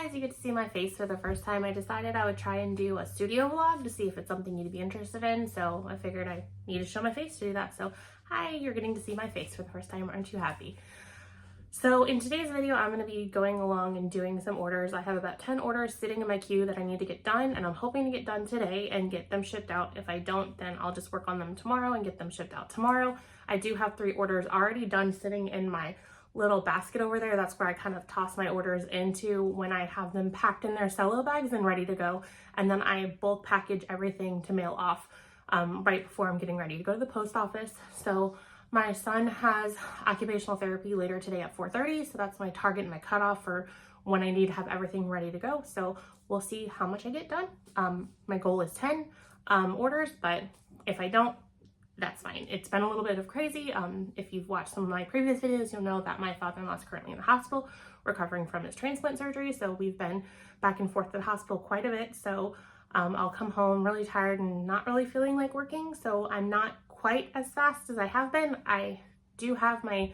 guys, you get to see my face for the first time. I decided I would try and do a studio vlog to see if it's something you'd be interested in, so I figured I need to show my face to do that. So hi, you're getting to see my face for the first time. Aren't you happy? So in today's video, I'm going to be going along and doing some orders. I have about 10 orders sitting in my queue that I need to get done, and I'm hoping to get done today and get them shipped out. If I don't, then I'll just work on them tomorrow and get them shipped out tomorrow. I do have 3 orders already done sitting in my little basket over there. That's where I kind of toss my orders into when I have them packed in their cello bags and ready to go. And then I bulk package everything to mail off right before I'm getting ready to go to the post office. So my son has occupational therapy later today at 4:30, so that's my target and my cutoff for when I need to have everything ready to go. So we'll see how much I get done. My goal is 10 orders, but if I don't, that's fine. It's been a little bit of crazy. If you've watched some of my previous videos, you'll know that my father-in-law is currently in the hospital recovering from his transplant surgery. So we've been back and forth to the hospital quite a bit. So I'll come home really tired and not really feeling like working. So I'm not quite as fast as I have been. I do have my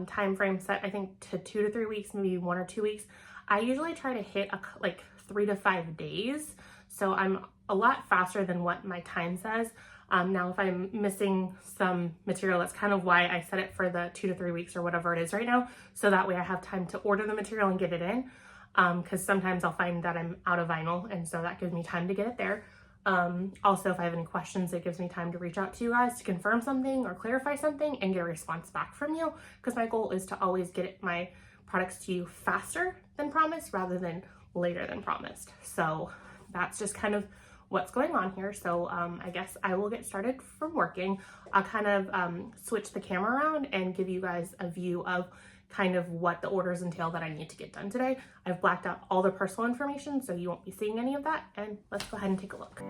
time frame set, I think, to 2 to 3 weeks, maybe 1 or 2 weeks. I usually try to hit like 3 to 5 days. So I'm a lot faster than what my time says. Now, if I'm missing some material, that's kind of why I set it for the 2 to 3 weeks or whatever it is right now. So that way I have time to order the material and get it in. Because sometimes I'll find that I'm out of vinyl, and so that gives me time to get it there. Also, if I have any questions, it gives me time to reach out to you guys to confirm something or clarify something and get a response back from you. Because my goal is to always get my products to you faster than promised rather than later than promised. So that's just kind of what's going on here. So I guess I will get started from working. I'll kind of switch the camera around and give you guys a view of kind of what the orders entail that I need to get done today. I've blacked out all the personal information, so you won't be seeing any of that. And let's go ahead and take a look.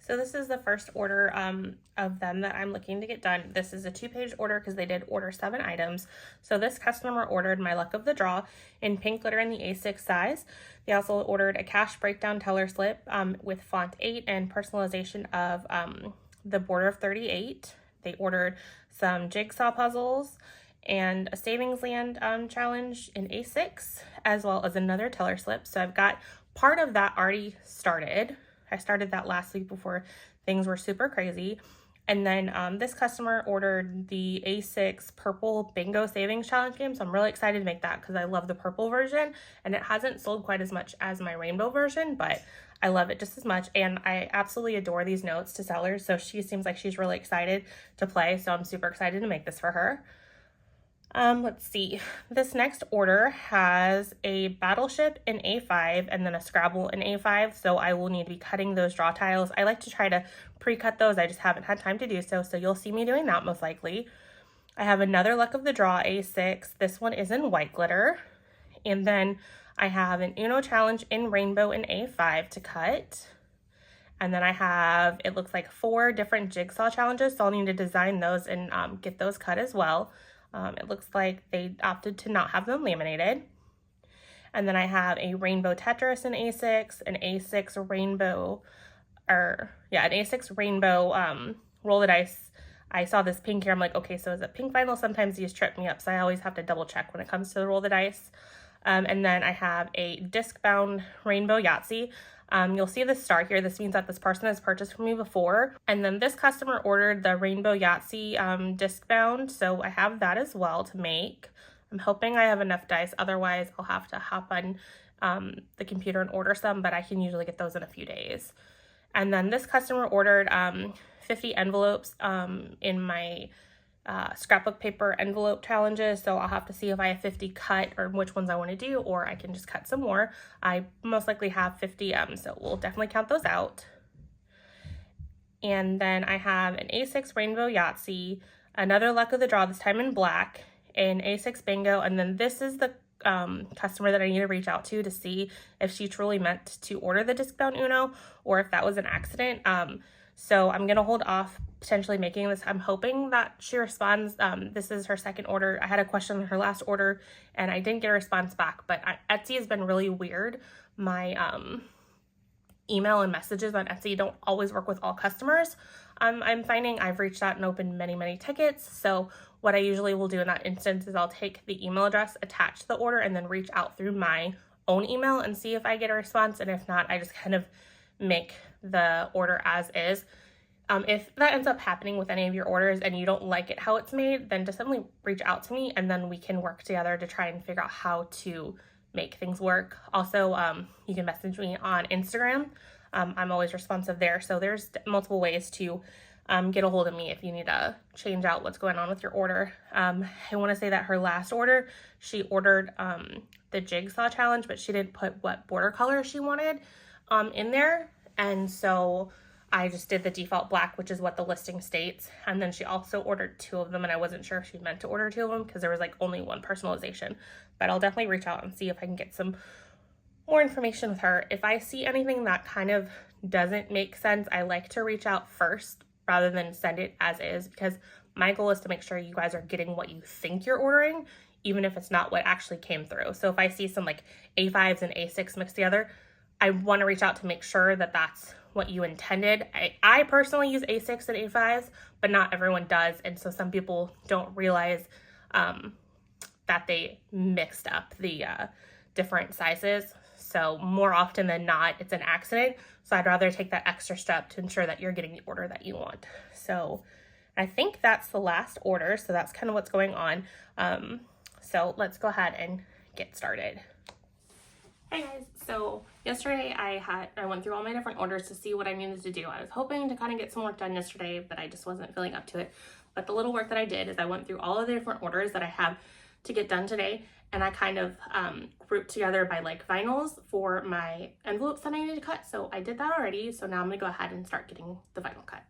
So this is the first order of them that I'm looking to get done. This is a 2-page order because they did order 7 items. So this customer ordered my Luck of the Draw in pink glitter in the A6 size. They also ordered a cash breakdown teller slip with font 8 and personalization of the border of 38. They ordered some jigsaw puzzles and a savings land challenge in A6, as well as another teller slip. So I've got part of that already started. I started that last week before things were super crazy. And then this customer ordered the A6 purple bingo savings challenge game. So I'm really excited to make that because I love the purple version, and it hasn't sold quite as much as my rainbow version, but I love it just as much. And I absolutely adore these notes to sellers. So she seems like she's really excited to play. So I'm super excited to make this for her. Let's see. This next order has a Battleship in A5 and then a Scrabble in A5, so I will need to be cutting those draw tiles. I like to try to pre-cut those. I just haven't had time to do so, so you'll see me doing that most likely. I have another Luck of the Draw A6. This one is in white glitter. And then I have an Uno challenge in rainbow in A5 to cut. And then I have, it looks like 4 different jigsaw challenges, so I'll need to design those and get those cut as well. It looks like they opted to not have them laminated. And then I have a rainbow Tetris in A6, an A6 rainbow, an A6 rainbow roll the dice. I saw this pink here. I'm like, okay, so is it pink vinyl? Sometimes these trip me up, so I always have to double check when it comes to the roll the dice. And then I have a disc bound rainbow Yahtzee. You'll see the star here. This means that this person has purchased from me before. And then this customer ordered the Rainbow Yahtzee disc bound, so I have that as well to make. I'm hoping I have enough dice. Otherwise, I'll have to hop on the computer and order some, but I can usually get those in a few days. And then this customer ordered 50 envelopes in my scrapbook paper envelope challenges, so I'll have to see if I have 50 cut or which ones I want to do, or I can just cut some more. I most likely have 50, so we'll definitely count those out. And then I have an A6 rainbow Yahtzee, another Luck of the Draw, this time in black, an A6 bingo, and then this is the customer that I need to reach out to see if she truly meant to order the disc bound Uno or if that was an accident. So I'm going to hold off potentially making this. I'm hoping that she responds. This is her second order. I had a question on her last order and I didn't get a response back, but Etsy has been really weird. My email and messages on Etsy don't always work with all customers. I'm finding I've reached out and opened many tickets. So what I usually will do in that instance is I'll take the email address, attach the order, and then reach out through my own email and see if I get a response. And if not, I just kind of make the order as is. If that ends up happening with any of your orders and you don't like it how it's made, then just simply reach out to me and then we can work together to try and figure out how to make things work. Also, you can message me on Instagram. I'm always responsive there. So there's multiple ways to get a hold of me if you need to change out what's going on with your order. I want to say that her last order, she ordered the Jigsaw challenge, but she didn't put what border color she wanted in there. And so I just did the default black, which is what the listing states. And then she also ordered 2 of them, and I wasn't sure if she meant to order 2 of them because there was like only one personalization. But I'll definitely reach out and see if I can get some more information with her. If I see anything that kind of doesn't make sense, I like to reach out first rather than send it as is, because my goal is to make sure you guys are getting what you think you're ordering, even if it's not what actually came through. So if I see some like A5s and A6 mixed together, I want to reach out to make sure that that's what you intended. I personally use A6 and A5s, but not everyone does. And so some people don't realize that they mixed up the different sizes. So more often than not, it's an accident. So I'd rather take that extra step to ensure that you're getting the order that you want. So I think that's the last order. So that's kind of what's going on. So let's go ahead and get started. Hey guys, so yesterday I went through all my different orders to see what I needed to do. I was hoping to kind of get some work done yesterday, but I just wasn't feeling up to it. But the little work that I did is I went through all of the different orders that I have to get done today, and I kind of grouped together by like vinyls for my envelopes that I need to cut. So I did that already, so now I'm gonna go ahead and start getting the vinyl cut.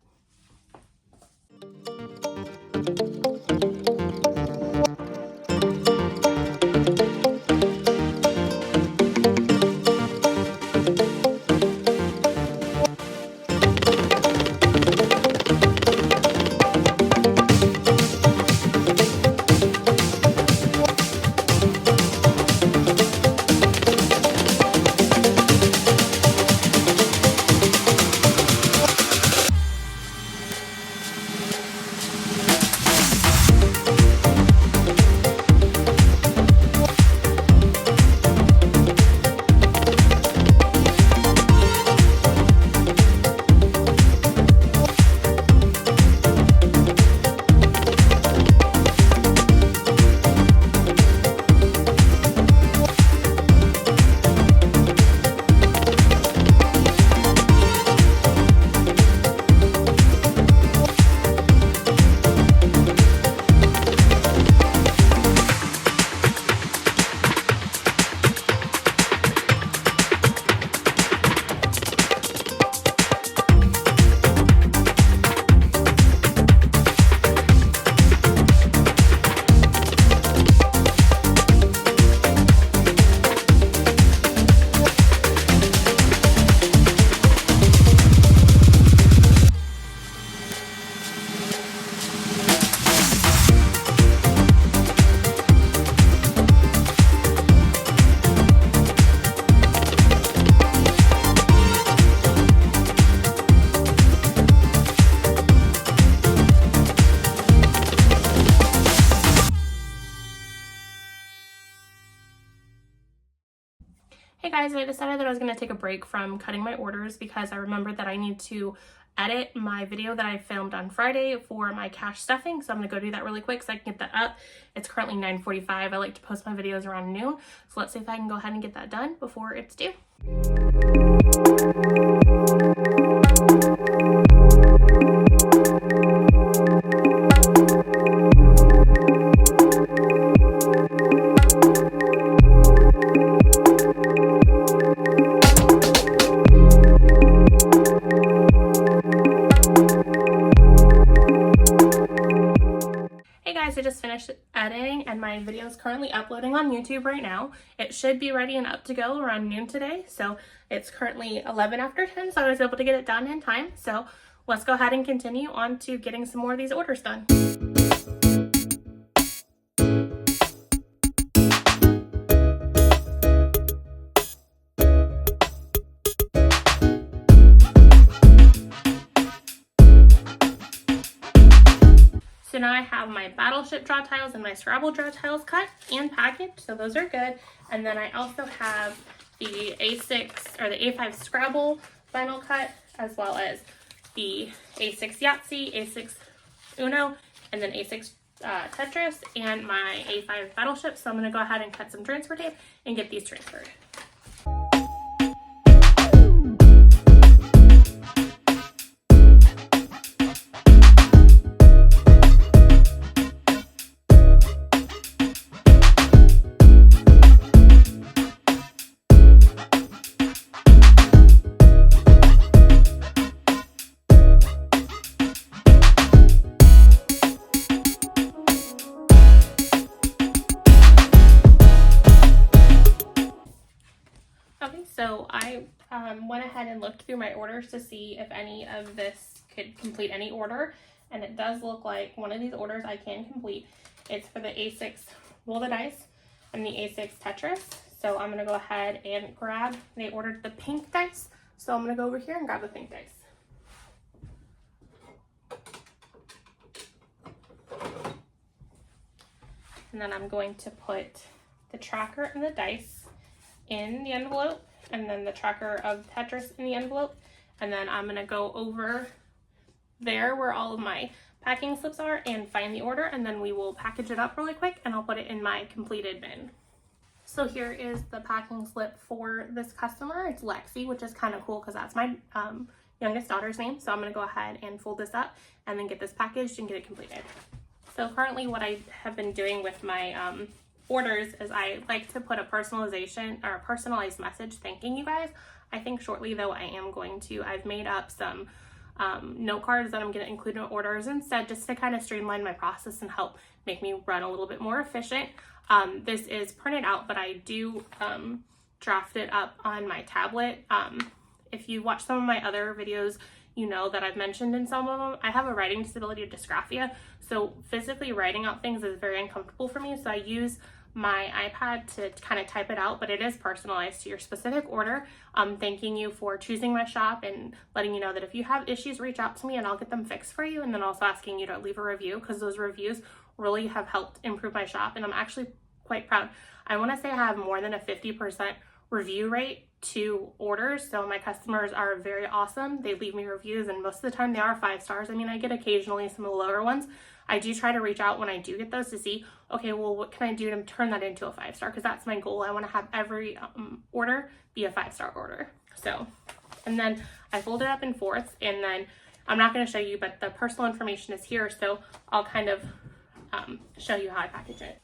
Hey guys, I decided that I was going to take a break from cutting my orders because I remembered that I need to edit my video that I filmed on Friday for my cash stuffing. So I'm going to go do that really quick so I can get that up. It's currently 9:45. I like to post my videos around noon. So let's see if I can go ahead and get that done before it's due. I just finished editing and my video is currently uploading on YouTube right now. It should be ready and up to go around noon today. So it's currently 11 after 10, so I was able to get it done in time. So let's go ahead and continue on to getting some more of these orders done. So now I have my Battleship draw tiles and my Scrabble draw tiles cut and packaged, so those are good. And then I also have the A6 or the A5 Scrabble vinyl cut, as well as the A6 Yahtzee, A6 Uno, and then A6 Tetris, and my A5 Battleship. So I'm going to go ahead and cut some transfer tape and get these transferred. So I went ahead and looked through my orders to see if any of this could complete any order, and it does look like one of these orders I can complete. It's for the A6 Roll the Dice and the A6 Tetris. So I'm going to go ahead and grab, they ordered the pink dice, so I'm going to go over here and grab the pink dice. And then I'm going to put the tracker and the dice in the envelope, and then the tracker of Tetris in the envelope, and then I'm going to go over there where all of my packing slips are and find the order, and then we will package it up really quick and I'll put it in my completed bin. So here is the packing slip for this customer. It's Lexi, which is kind of cool because that's my youngest daughter's name. So I'm going to go ahead and fold this up and then get this packaged and get it completed. So currently what I have been doing with my orders is I like to put a personalization or a personalized message thanking you guys. I think shortly though I've made up some note cards that I'm going to include in orders instead, just to kind of streamline my process and help make me run a little bit more efficient. This is printed out, but I do draft it up on my tablet. If you watch some of my other videos, you know that I've mentioned in some of them, I have a writing disability of dysgraphia. So physically writing out things is very uncomfortable for me. So I use my iPad to kind of type it out, but it is personalized to your specific order. Thanking you for choosing my shop and letting you know that if you have issues, reach out to me and I'll get them fixed for you. And then also asking you to leave a review, because those reviews really have helped improve my shop. And I'm actually quite proud. I want to say I have more than a 50% review rate to orders. So my customers are very awesome. They leave me reviews, and most of the time they are 5 stars. I mean, I get occasionally some of the lower ones. I do try to reach out when I do get those to see, okay, well, what can I do to turn that into a 5-star? Because that's my goal. I want to have every order be a 5-star order. So, and then I fold it up in fourths, and then I'm not going to show you, but the personal information is here. So I'll kind of show you how I package it.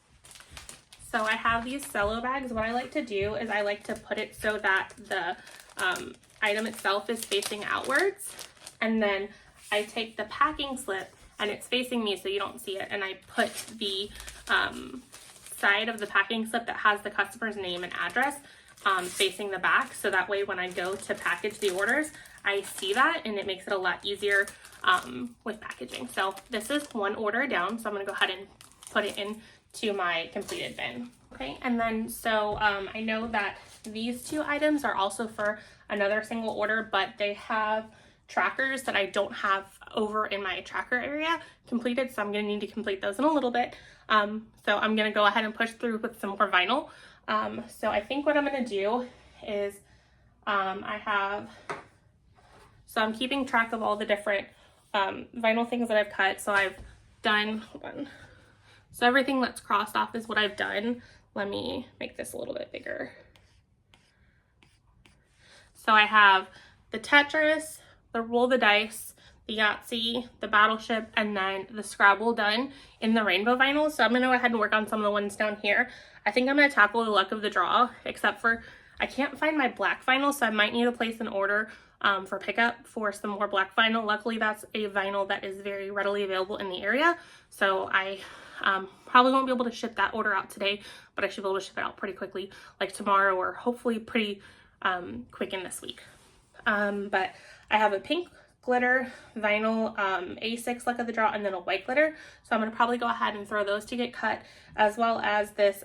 So I have these cello bags. What I like to do is I like to put it so that the item itself is facing outwards. And then I take the packing slip and it's facing me so you don't see it. And I put the side of the packing slip that has the customer's name and address facing the back. So that way when I go to package the orders, I see that and it makes it a lot easier with packaging. So this is one order down. So I'm gonna go ahead and put it into my completed bin. Okay, and then so I know that these 2 items are also for another single order, but they have trackers that I don't have over in my tracker area completed, so I'm going to need to complete those in a little bit. So I'm going to go ahead and push through with some more vinyl. So I think what I'm going to do is I'm keeping track of all the different vinyl things that I've cut. So I've done, hold on. So everything that's crossed off is what I've done. Let me make this a little bit bigger. So I have the Tetris, the Roll the Dice, the Yahtzee, the Battleship, and then the Scrabble done in the rainbow vinyl. So I'm going to go ahead and work on some of the ones down here. I think I'm going to tackle the luck of the draw, except for I can't find my black vinyl, so I might need to place an order for pickup for some more black vinyl. Luckily, that's a vinyl that is very readily available in the area. So I probably won't be able to ship that order out today, but I should be able to ship it out pretty quickly, like tomorrow, or hopefully pretty quick in this week. But I have a pink glitter vinyl A6 Luck of the Draw, and then a white glitter. So I'm going to probably go ahead and throw those to get cut, as well as this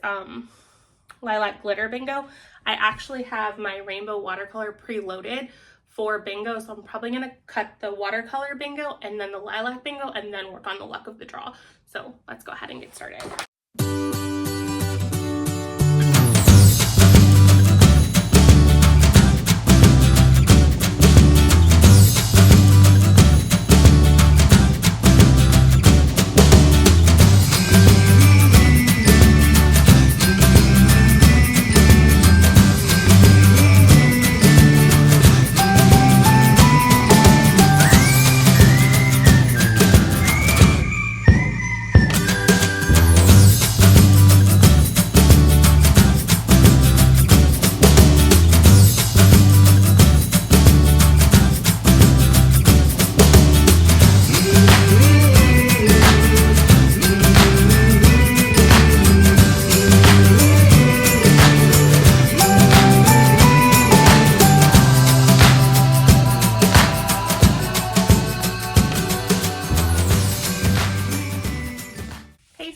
lilac glitter bingo. I actually have my rainbow watercolor preloaded for bingo, so I'm probably going to cut the watercolor bingo and then the lilac bingo and then work on the Luck of the Draw. So let's go ahead and get started.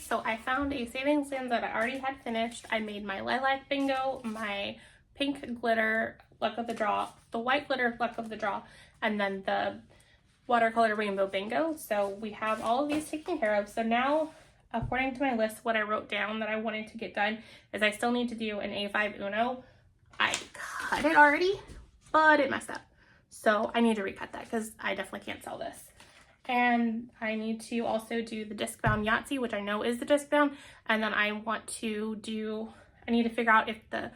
So I found a savings land that I already had finished. I made my lilac bingo, my pink glitter Luck of the Draw, the white glitter Luck of the Draw, and then the watercolor rainbow bingo. So we have all of these taken care of. So now, according to my list, what I wrote down that I wanted to get done is I still need to do an A5 Uno. I cut it already, but it messed up. So I need to recut that because I definitely can't sell this. And I need to also do the disc bound Yahtzee, which I know is the disc bound. And then I need to figure out if the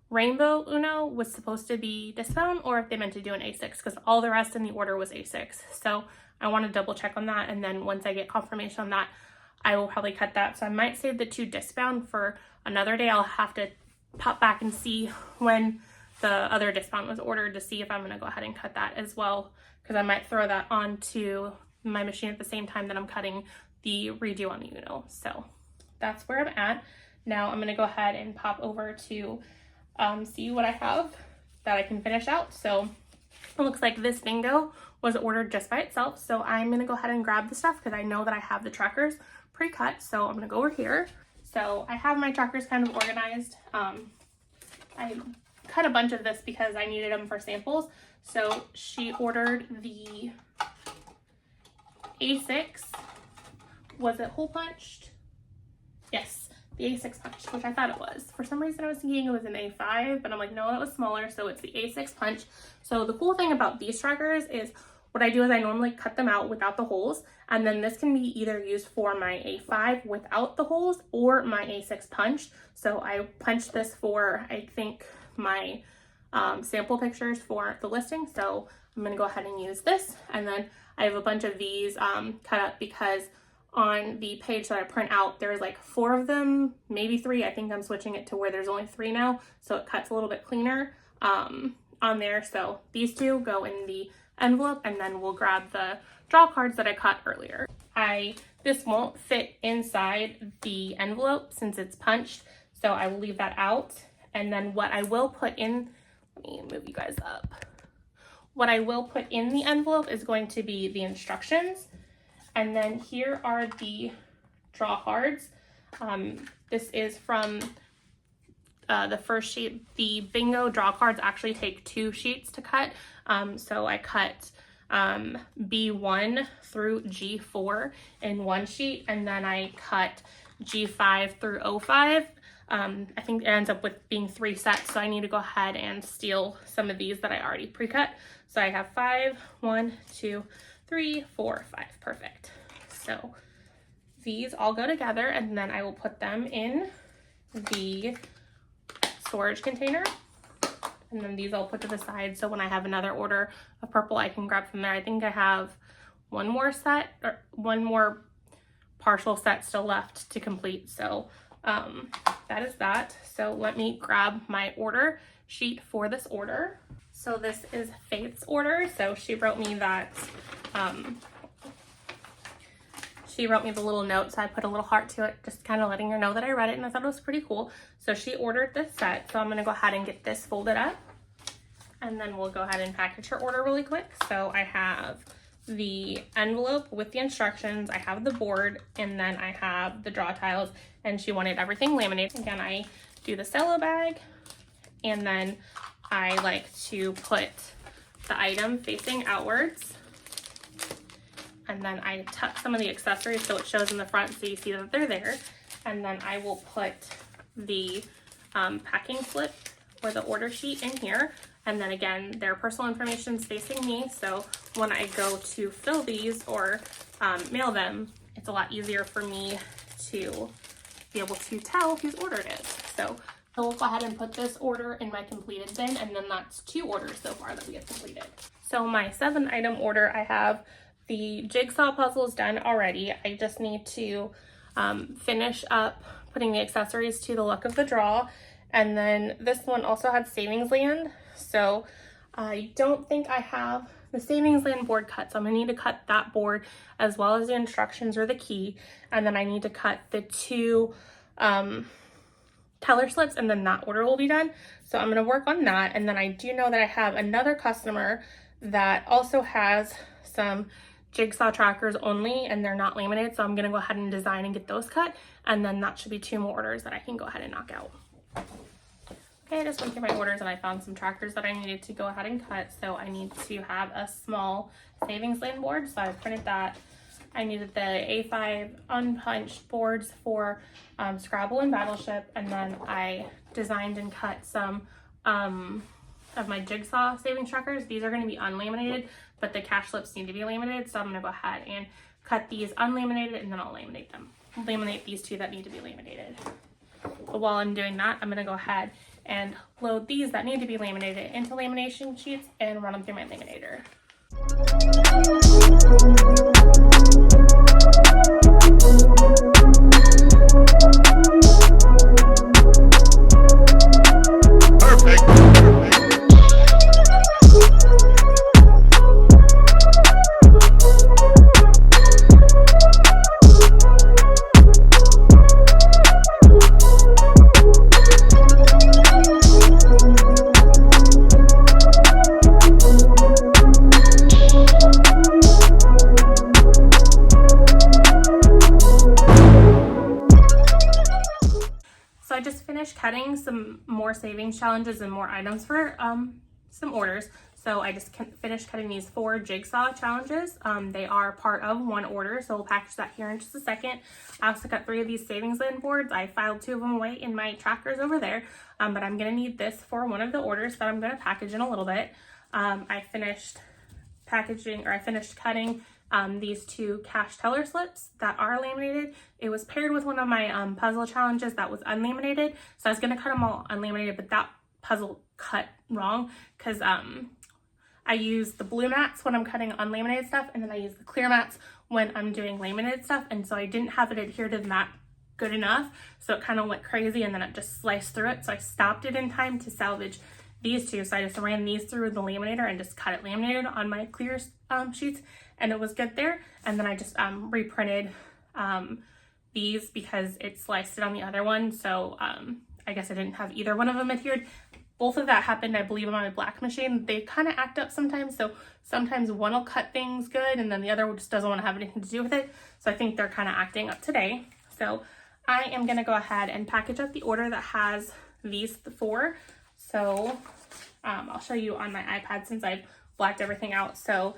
rainbow Uno was supposed to be disc bound or if they meant to do an A6, because all the rest in the order was A6. So I want to double check on that. And then once I get confirmation on that, I will probably cut that. So I might save the 2 disc bound for another day. I'll have to pop back and see when the other disc bound was ordered to see if I'm going to go ahead and cut that as well, because I might throw that onto my machine at the same time that I'm cutting the redo on the Uno. So that's where I'm at. Now I'm going to go ahead and pop over to see what I have that I can finish out. So it looks like this bingo was ordered just by itself. So I'm going to go ahead and grab the stuff because I know that I have the trackers pre-cut. So I'm going to go over here. So I have my trackers kind of organized. I cut a bunch of this because I needed them for samples. So she ordered the A6. Was it hole punched? Yes, the A6 punched, which I thought it was. For some reason I was thinking it was an A5, but I'm like, no, that was smaller, so it's the A6 punch. So the cool thing about these trackers is what I do is I normally cut them out without the holes, and then this can be either used for my A5 without the holes or my A6 punch. So I punched this for, I think, my sample pictures for the listing. So I'm gonna go ahead and use this, and then I have a bunch of these cut up because on the page that I print out, there's like 4 of them, maybe 3. I think I'm switching it to where there's only 3 now, so it cuts a little bit cleaner on there. So these 2 go in the envelope, and then we'll grab the draw cards that I cut earlier. This won't fit inside the envelope since it's punched, so I will leave that out. And then what I will put in, let me move you guys up. What I will put in the envelope is going to be the instructions. And then here are the draw cards. This is from the first sheet. The bingo draw cards actually take 2 sheets to cut. So I cut B1 through G4 in 1 sheet, and then I cut G5 through O5. I think it ends up with being 3 sets, so I need to go ahead and steal some of these that I already pre-cut. So I have 5, 1, 2, 3, 4, 5. Perfect. So these all go together, and then I will put them in the storage container. And then these I'll put to the side, so when I have another order of purple, I can grab from there. I think I have one more partial set still left to complete. So that is that. So let me grab my order sheet for this order. So this is Faith's order. So she wrote me that, she wrote me the little note, so I put a little heart to it, just kind of letting her know that I read it, and I thought it was pretty cool. So she ordered this set, so I'm gonna go ahead and get this folded up, and then we'll go ahead and package her order really quick. So I have the envelope with the instructions, I have the board, and then I have the draw tiles, and she wanted everything laminated. Again, I do the cello bag, and then I like to put the item facing outwards, and then I tuck some of the accessories so it shows in the front so you see that they're there, and then I will put the packing slip or the order sheet in here. And then again, their personal information is facing me, so when I go to fill these or mail them, it's a lot easier for me to be able to tell whose order it is. So we'll go ahead and put this order in my completed bin, and then that's 2 orders so far that we have completed. So my 7-item order, I have the jigsaw puzzles done already. I just need to finish up putting the accessories to the Luck of the Draw. And then this one also had Savings Land. So I don't think I have the Savings Land board cut. So I'm gonna need to cut that board as well as the instructions or the key. And then I need to cut the 2 teller slips, and then that order will be done. So I'm gonna work on that. And then I do know that I have another customer that also has some jigsaw trackers only, and they're not laminated. So I'm gonna go ahead and design and get those cut. And then that should be 2 more orders that I can go ahead and knock out. Okay, I just went through my orders and I found some trackers that I needed to go ahead and cut. So I need to have a small Savings Land board. So I printed that. I needed the A5 unpunched boards for Scrabble and Battleship. And then I designed and cut some of my jigsaw savings trackers. These are going to be unlaminated, but the cash slips need to be laminated. So I'm going to go ahead and cut these unlaminated, and then I'll laminate them. Laminate these 2 that need to be laminated. But while I'm doing that, I'm going to go ahead and load these that need to be laminated into lamination sheets and run them through my laminator. Cutting some more savings challenges and more items for some orders. So I just finished cutting these 4 jigsaw challenges. They are part of 1 order, so we'll package that here in just a second. I also got 3 of these Savings Land boards. I filed 2 of them away in my trackers over there, but I'm gonna need this for one of the orders that I'm gonna package in a little bit. I finished cutting these 2 cash teller slips that are laminated. It was paired with one of my puzzle challenges that was unlaminated. So I was gonna cut them all unlaminated, but that puzzle cut wrong because I use the blue mats when I'm cutting unlaminated stuff, and then I use the clear mats when I'm doing laminated stuff. And so I didn't have it adhere to the mat good enough. So it kind of went crazy, and then it just sliced through it. So I stopped it in time to salvage these 2. So I just ran these through the laminator and just cut it laminated on my clear sheets, and it was good there. And then I just reprinted these because it sliced it on the other one. So I guess I didn't have either one of them adhered. Both of that happened, I believe, on my black machine. They kind of act up sometimes. So sometimes one will cut things good and then the other just doesn't want to have anything to do with it. So I think they're kind of acting up today. So I am going to go ahead and package up the order that has these 4. So I'll show you on my iPad since I've blacked everything out. So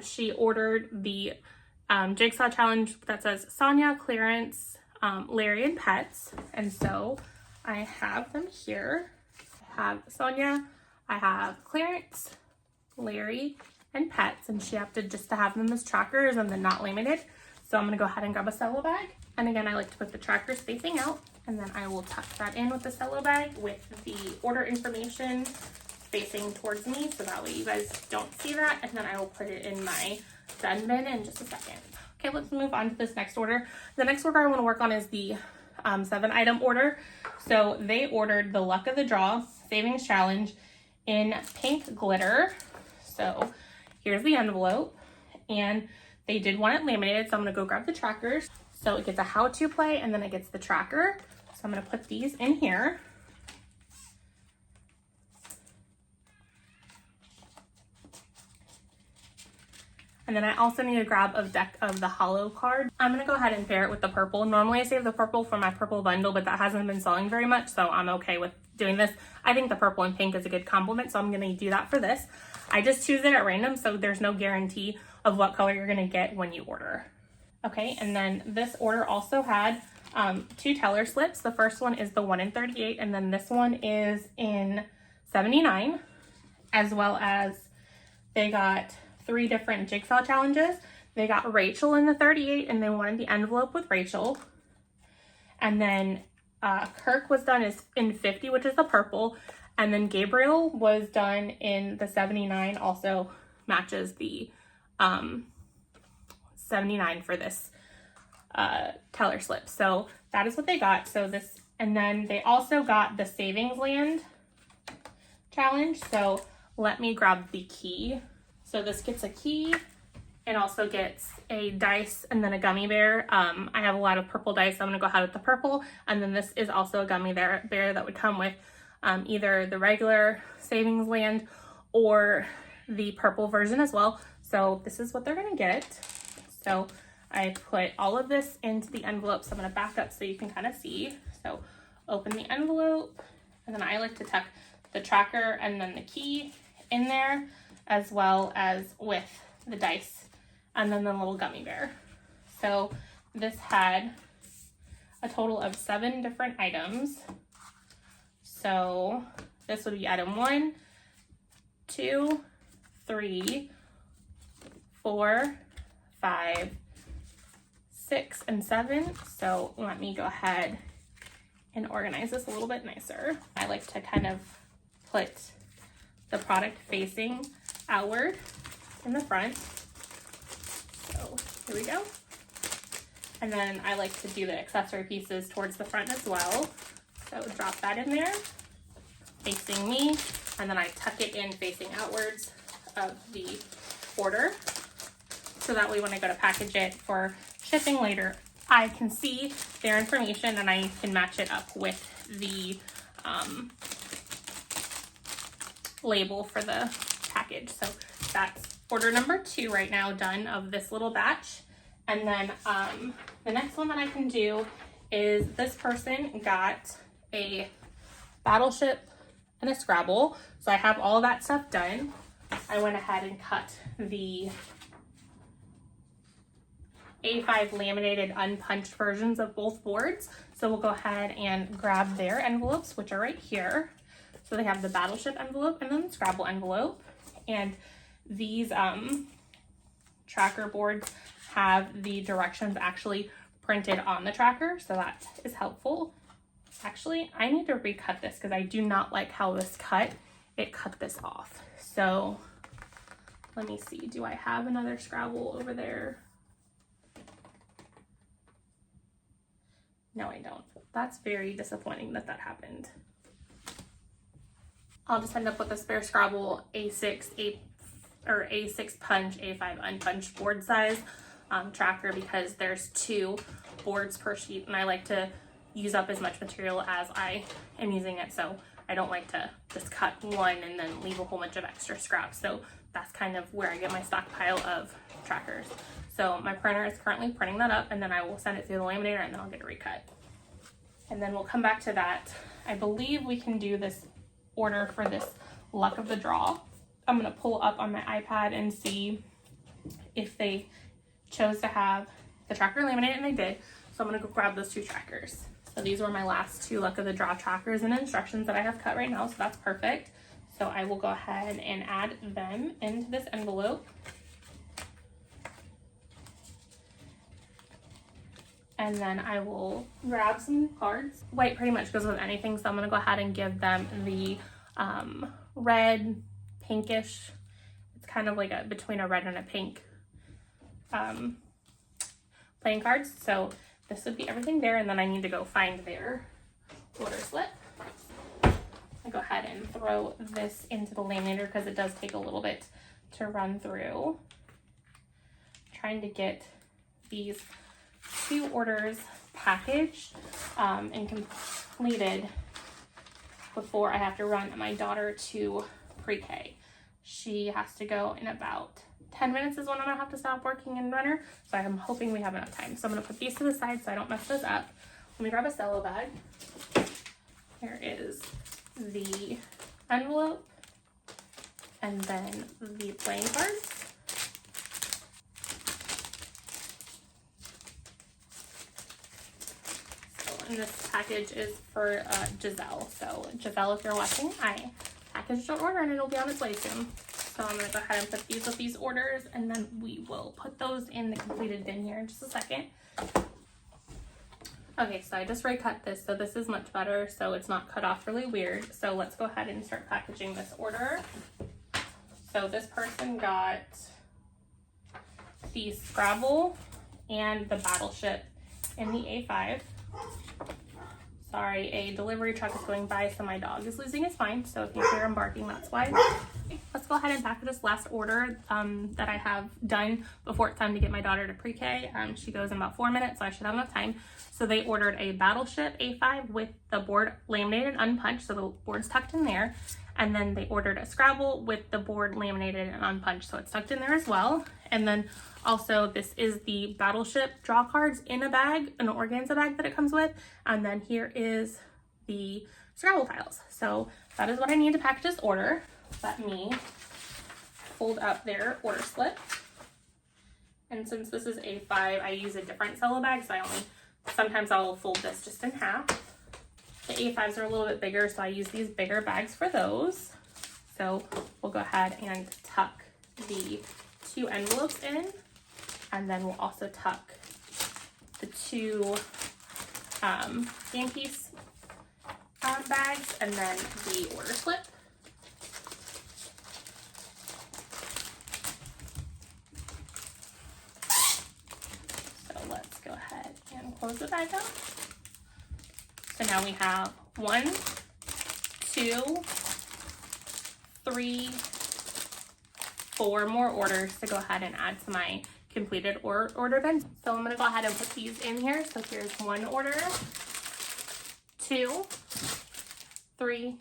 she ordered the jigsaw challenge that says Sonia, Clarence, Larry, and Pets. And so I have them here. I have Sonia, I have Clarence, Larry, and Pets, and she opted just to have them as trackers and then not laminated. So I'm gonna go ahead and grab a cello bag. And again, I like to put the trackers facing out, and then I will tuck that in with the cello bag with the order information facing towards me, so that way you guys don't see that. And then I will put it in my done bin in just a second. Okay, let's move on to this next order. The next order I want to work on is the 7-item order. So they ordered the Luck of the Draw Savings Challenge in pink glitter. So here's the envelope, and they did want it laminated, so I'm gonna go grab the trackers. So it gets a how-to play, and then it gets the tracker. So I'm gonna put these in here. And then I also need to grab a deck of the hollow card. I'm gonna go ahead and pair it with the purple. Normally I save the purple for my purple bundle, but that hasn't been selling very much, so I'm okay with doing this. I think the purple and pink is a good complement, so I'm gonna do that for this. I just choose it at random, so there's no guarantee of what color you're gonna get when you order. Okay, and then this order also had 2 teller slips. The first one is the 1 in 38, and then this one is in 79, as well as they got 3 different jigsaw challenges. They got Rachel in the 38, and they wanted the envelope with Rachel. And then Kirk was done in 50, which is the purple. And then Gabriel was done in the 79, also matches the 79 for this teller slip. So that is what they got. So this, and then they also got the Savings Land challenge. So let me grab the key. So this gets a key and also gets a dice and then a gummy bear. I have a lot of purple dice, so I'm gonna go ahead with the purple. And then this is also a gummy bear that would come with either the regular Savings Land or the purple version as well. So this is what they're gonna get. So I put all of this into the envelope, so I'm gonna back up so you can kind of see. So open the envelope, and then I like to tuck the tracker and then the key in there, as well as with the dice and then the little gummy bear. So this had a total of 7 different items. So this would be item 1, 2, 3, 4, 5, 6, and 7. So let me go ahead and organize this a little bit nicer. I like to kind of put the product facing outward in the front. So here we go. And then I like to do the accessory pieces towards the front as well. So drop that in there, facing me, and then I tuck it in facing outwards of the order. So that way when I go to package it for shipping later, I can see their information and I can match it up with the label for the package. So that's order number 2 right now done of this little batch. And then the next one that I can do is this person got a Battleship and a Scrabble. So I have all of that stuff done. I went ahead and cut the A5 laminated unpunched versions of both boards. So we'll go ahead and grab their envelopes, which are right here. So they have the Battleship envelope and then the Scrabble envelope. And these tracker boards have the directions actually printed on the tracker, so that is helpful. Actually, I need to recut this because I do not like how this cut. It cut this off. So let me see, do I have another Scrabble over there? No, I don't. That's very disappointing that that happened. I'll just end up with a spare Scrabble A6 punch, A5 unpunched board size tracker because there's 2 boards per sheet and I like to use up as much material as I am using it, so I don't like to just cut one and then leave a whole bunch of extra scraps. So that's kind of where I get my stockpile of trackers. So my printer is currently printing that up and then I will send it through the laminator and then I'll get it recut. And then we'll come back to that. I believe we can do this order for this luck of the draw. I'm gonna pull up on my iPad and see if they chose to have the tracker laminated, and they did. So I'm gonna go grab those 2 trackers. So these were my last 2 luck of the draw trackers and instructions that I have cut right now, so that's perfect. So I will go ahead and add them into this envelope. And then I will grab some cards. White pretty much goes with anything, so I'm gonna go ahead and give them the red, pinkish. It's kind of like between a red and a pink playing cards. So this would be everything there, and then I need to go find their order slip. I go ahead and throw this into the laminator because it does take a little bit to run through. Trying to get these 2 orders packaged and completed before I have to run my daughter to pre-K. She has to go in about 10 minutes is when I'm gonna have to stop working in Runner, so I'm hoping we have enough time. So I'm gonna put these to the side so I don't mess those up. Let me grab a cello bag. Here is the envelope and then the playing cards. And this package is for Giselle. So Giselle, if you're watching, I packaged your order and it'll be on its way soon. So I'm gonna go ahead and put these with these orders, and then we will put those in the completed bin here in just a second. Okay, so I just recut this, so this is much better, so it's not cut off really weird. So let's go ahead and start packaging this order. So this person got the Scrabble and the Battleship in the A5. Sorry, a delivery truck is going by, so my dog is losing his mind. So if you hear him barking, that's why. Let's go ahead and package this last order that I have done before it's time to get my daughter to pre-K. She goes in about 4 minutes, so I should have enough time. So they ordered a Battleship A5 with the board laminated unpunched, so the board's tucked in there. And then they ordered a Scrabble with the board laminated and unpunched, so it's tucked in there as well. And then also this is the Battleship draw cards in a bag, an organza bag that it comes with. And then here is the Scrabble tiles. So that is what I need to package this order. Let me fold up their order slip. And since this is A5, I use a different cello bag, so sometimes I'll fold this just in half. The A5s are a little bit bigger, so I use these bigger bags for those. So we'll go ahead and tuck the 2 envelopes in, and then we'll also tuck the 2 game piece bags, and then the order slip. So let's go ahead and close the bag up. So now we have 1, 2, 3, 4 more orders to go ahead and add to my completed order bin. So I'm gonna go ahead and put these in here. So here's 1 order, 2, 3,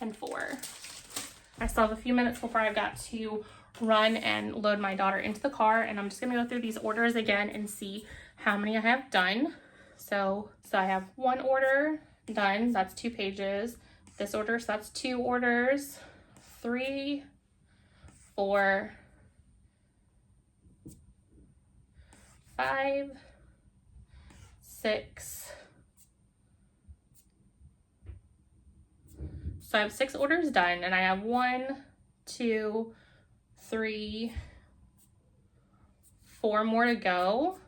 and 4. I still have a few minutes before I've got to run and load my daughter into the car, and I'm just gonna go through these orders again and see how many I have done. So I have 1 order done, that's 2 pages. This order, so that's 2 orders, 3, 4, 5, 6. So I have 6 orders done, and I have 1, 2, 3, 4 more to go.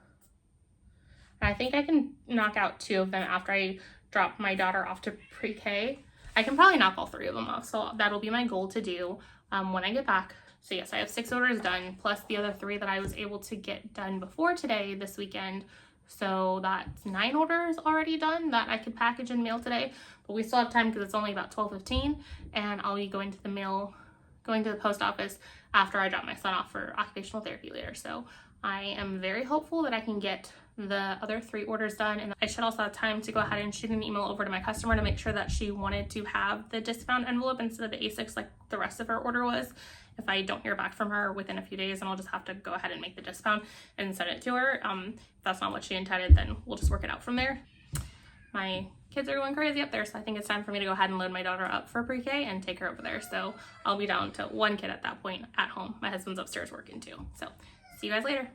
I think I can knock out 2 of them after I drop my daughter off to pre-K. I can probably knock all 3 of them off, so that'll be my goal to do when I get back. So yes, I have 6 orders done, plus the other 3 that I was able to get done before today, this weekend. So that's 9 orders already done that I could package and mail today. But we still have time because it's only about 12:15, and I'll be going to the post office after I drop my son off for occupational therapy later. So I am very hopeful that I can get the other 3 orders done, and I should also have time to go ahead and shoot an email over to my customer to make sure that she wanted to have the discount envelope instead of the A6 like the rest of her order was. If I don't hear back from her within a few days, then I'll just have to go ahead and make the discount and send it to her. If that's not what she intended, then we'll just work it out from there. My kids are going crazy up there, so I think it's time for me to go ahead and load my daughter up for pre-K and take her over there. So I'll be down to 1 kid at that point at home. My husband's upstairs working too. So see you guys later.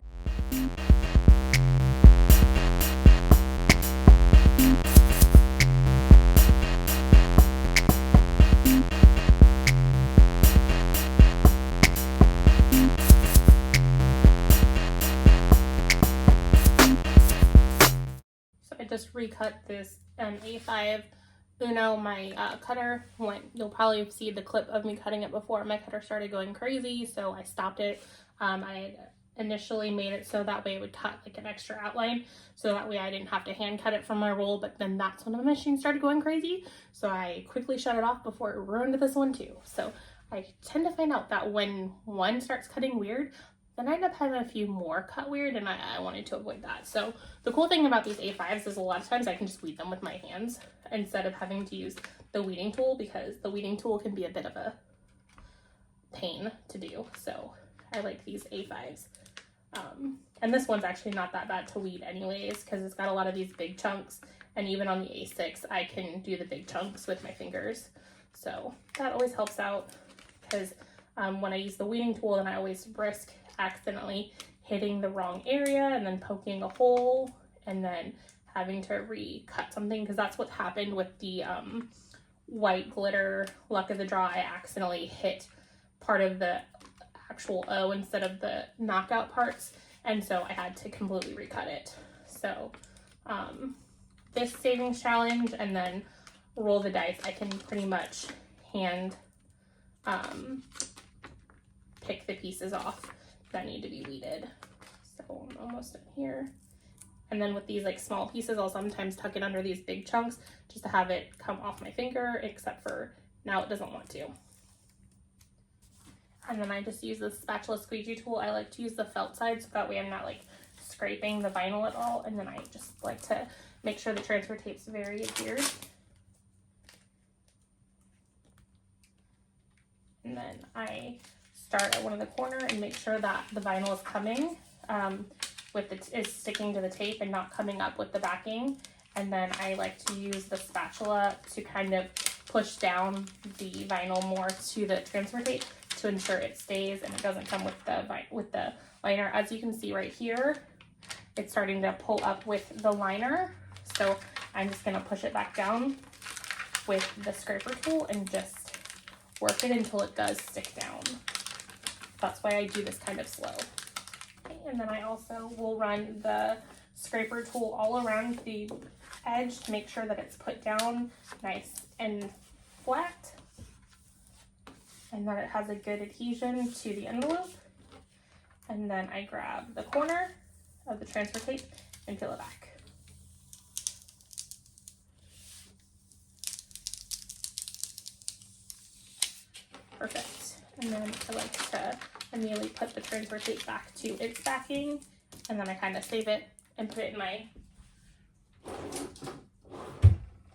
Just recut this A5 Uno. My cutter you'll probably see the clip of me cutting it before my cutter started going crazy, so I stopped it. I initially made it so that way it would cut like an extra outline, so that way I didn't have to hand cut it from my roll, but then that's when the machine started going crazy, so I quickly shut it off before it ruined this one too. So I tend to find out that when one starts cutting weird, then I end up having a few more cut weird, and I wanted to avoid that. So the cool thing about these A5s is a lot of times I can just weed them with my hands instead of having to use the weeding tool, because the weeding tool can be a bit of a pain to do. So I like these A5s. And this one's actually not that bad to weed anyways, because it's got a lot of these big chunks, and even on the A6 I can do the big chunks with my fingers, so that always helps out, because when I use the weeding tool, then I always risk accidentally hitting the wrong area and then poking a hole and then having to recut something, because that's what happened with the white glitter Luck of the Draw. I accidentally hit part of the actual O instead of the knockout parts, and so I had to completely recut it. So this savings challenge and then roll the dice, I can pretty much hand pick the pieces off that need to be weeded. So I'm almost done here. And then with these like small pieces, I'll sometimes tuck it under these big chunks just to have it come off my finger, except for now it doesn't want to. And then I just use the spatula squeegee tool. I like to use the felt side so that way I'm not like scraping the vinyl at all. And then I just like to make sure the transfer tape's very adhered. And then I start at one of the corner and make sure that the vinyl is coming is sticking to the tape and not coming up with the backing. And then I like to use the spatula to kind of push down the vinyl more to the transfer tape to ensure it stays and it doesn't come with the liner. As you can see right here, it's starting to pull up with the liner. So I'm just gonna push it back down with the scraper tool and just work it until it does stick down. That's why I do this kind of slow. And then I also will run the scraper tool all around the edge to make sure that it's put down nice and flat, and that it has a good adhesion to the envelope. And then I grab the corner of the transfer tape and peel it back. Perfect. And then I like to immediately put the transfer tape back to its backing, and then I kind of save it and put it in my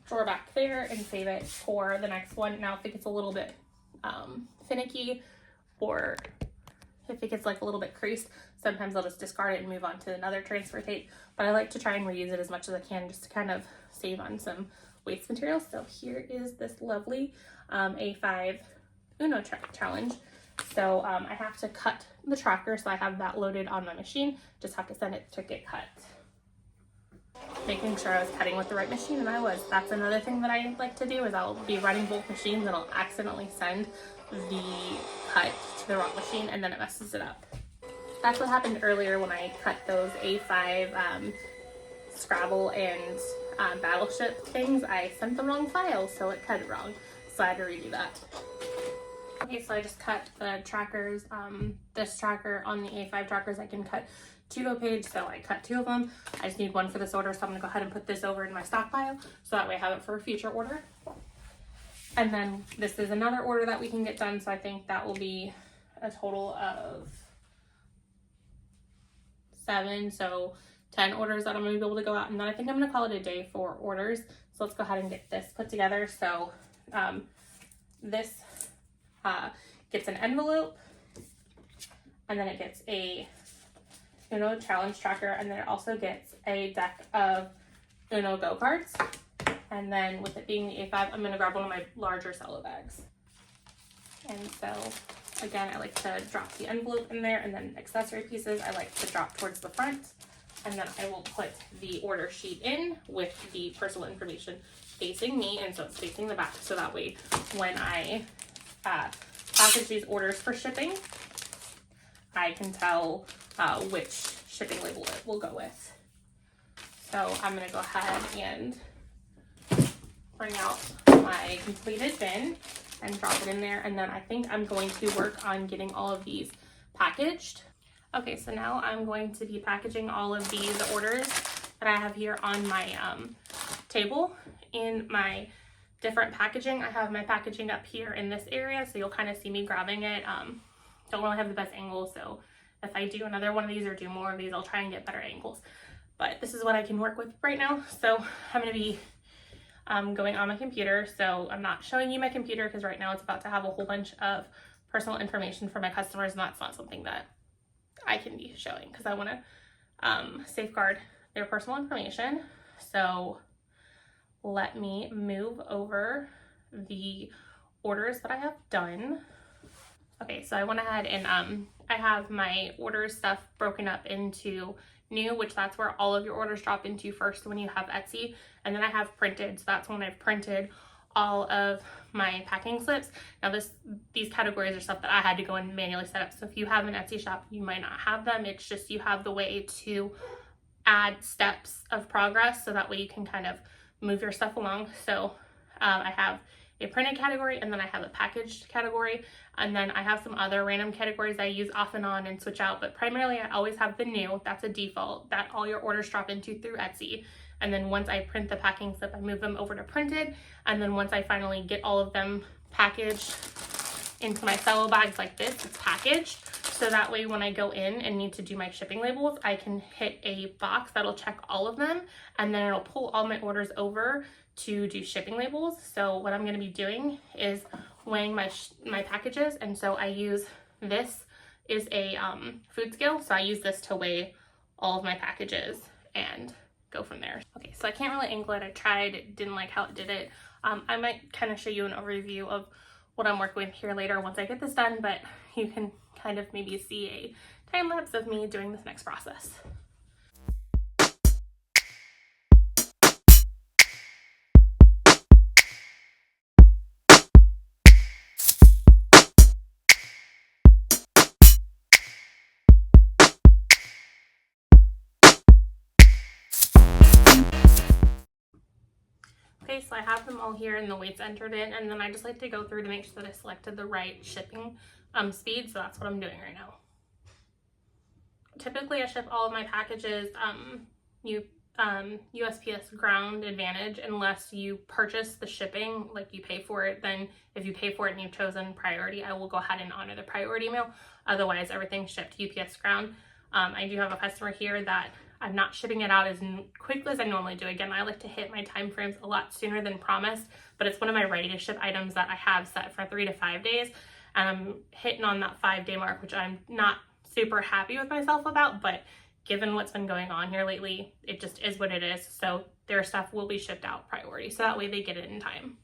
drawer back there and save it for the next one. Now if it gets a little bit finicky, or if it gets like a little bit creased, sometimes I'll just discard it and move on to another transfer tape, but I like to try and reuse it as much as I can just to kind of save on some waste material. So here is this lovely A5 Uno challenge. So I have to cut the tracker, so I have that loaded on my machine, just have to send it to get cut. Making sure I was cutting with the right machine, and I was. That's another thing that I like to do, is I'll be running both machines and I'll accidentally send the cut to the wrong machine and then it messes it up. That's what happened earlier when I cut those A5 Scrabble and Battleship things. I sent the wrong file, so it cut it wrong, so I had to redo that. Okay, so I just cut the trackers. This tracker on the A5 trackers, I can cut 2 to a page, so I cut 2 of them. I just need one for this order, so I'm gonna go ahead and put this over in my stockpile, so that way I have it for a future order. And then this is another order that we can get done, so I think that will be a total of 7, so 10 orders that I'm gonna be able to go out, and then I think I'm gonna call it a day for orders. So let's go ahead and get this put together. So this gets an envelope, and then it gets a Uno challenge tracker, and then it also gets a deck of Uno Go cards. And then with it being the A5, I'm gonna grab one of my larger cello bags. And so again, I like to drop the envelope in there, and then accessory pieces I like to drop towards the front, and then I will put the order sheet in with the personal information facing me, and so it's facing the back, so that way when I package these orders for shipping, I can tell which shipping label it will go with. So I'm gonna go ahead and bring out my completed bin and drop it in there, and then I think I'm going to work on getting all of these packaged. Okay, so now I'm going to be packaging all of these orders that I have here on my table in my different packaging. I have my packaging up here in this area, so you'll kind of see me grabbing it. Don't really have the best angle, so if I do another one of these or do more of these, I'll try and get better angles. But this is what I can work with right now. So I'm gonna be going on my computer. So I'm not showing you my computer because right now it's about to have a whole bunch of personal information for my customers, and that's not something that I can be showing because I want to safeguard their personal information. So let me move over the orders that I have done. Okay, so I went ahead and I have my orders stuff broken up into new, which that's where all of your orders drop into first when you have Etsy, and then I have printed, so that's when I've printed all of my packing slips. Now these categories are stuff that I had to go and manually set up, so if you have an Etsy shop you might not have them. It's just you have the way to add steps of progress so that way you can kind of move your stuff along. So I have a printed category, and then I have a packaged category, and then I have some other random categories I use off and on and switch out, but primarily I always have the new. That's a default that all your orders drop into through Etsy. And then once I print the packing slip, I move them over to printed, and then once I finally get all of them packaged into my cello bags like this, it's packaged. So that way when I go in and need to do my shipping labels, I can hit a box that'll check all of them, and then it'll pull all my orders over to do shipping labels. So what I'm going to be doing is weighing my packages, and so I use this is a food scale, so I use this to weigh all of my packages and go from there. Okay, so I can't really angle it. I tried, didn't like how it did it. I might kind of show you an overview of what I'm working with here later once I get this done, but you can kind of maybe see a time lapse of me doing this next process. Okay, so I have them all here and the weights entered in, and then I just like to go through to make sure that I selected the right shipping speed, so that's what I'm doing right now. Typically I ship all of my packages USPS Ground Advantage unless you purchase the shipping, like you pay for it. Then if you pay for it and you've chosen priority, I will go ahead and honor the priority mail. Otherwise everything's shipped UPS Ground. I do have a customer here that I'm not shipping it out as quickly as I normally do. Again, I like to hit my time frames a lot sooner than promised, but it's one of my ready to ship items that I have set for 3 to 5 days, and I'm hitting on that 5-day mark, which I'm not super happy with myself about, but given what's been going on here lately, it just is what it is. So their stuff will be shipped out priority, so that way they get it in time.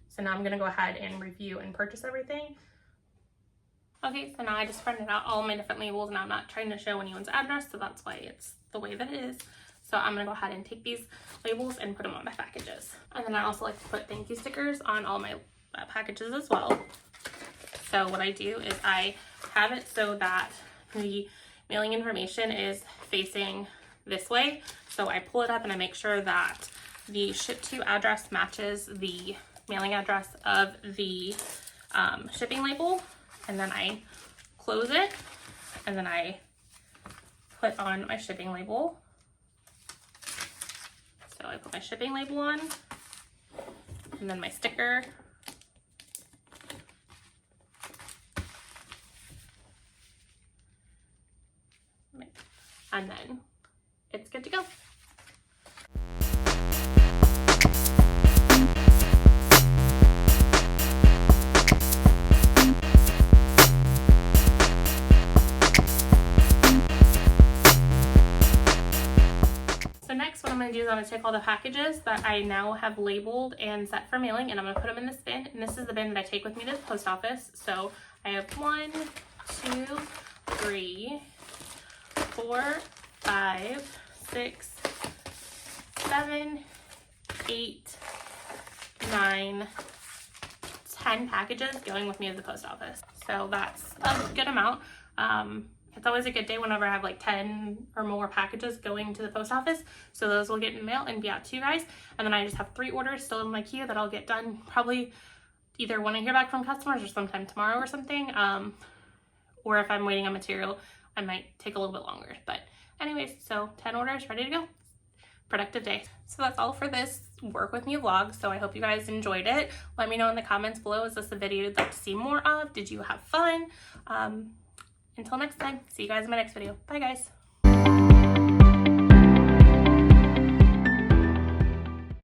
So now I'm gonna go ahead and review and purchase everything. Okay, so now I just printed out all my different labels, and I'm not trying to show anyone's address, so that's why it's the way that it is. So I'm gonna go ahead and take these labels and put them on my packages. And then I also like to put thank you stickers on all my packages as well. So what I do is I have it so that the mailing information is facing this way. So I pull it up and I make sure that the ship to address matches the mailing address of the shipping label. And then I close it, and then I put on my shipping label. So I put my shipping label on, and then my sticker. And then it's good to go. I'm going to take all the packages that I now have labeled and set for mailing, and I'm going to put them in this bin, and this is the bin that I take with me to the post office. So I have 1, 2, 3, 4, 5, 6, 7, 8, 9, 10 packages going with me to the post office. So that's a good amount. It's always a good day whenever I have like 10 or more packages going to the post office. So those will get in the mail and be out to you guys. And then I just have 3 orders still in my queue that I'll get done probably either when I hear back from customers or sometime tomorrow or something. Or if I'm waiting on material, I might take a little bit longer. But anyways, so 10 orders ready to go. Productive day. So that's all for this work with me vlog. So I hope you guys enjoyed it. Let me know in the comments below, is this a video you'd like to see more of? Did you have fun? Until next time, see you guys in my next video. Bye guys.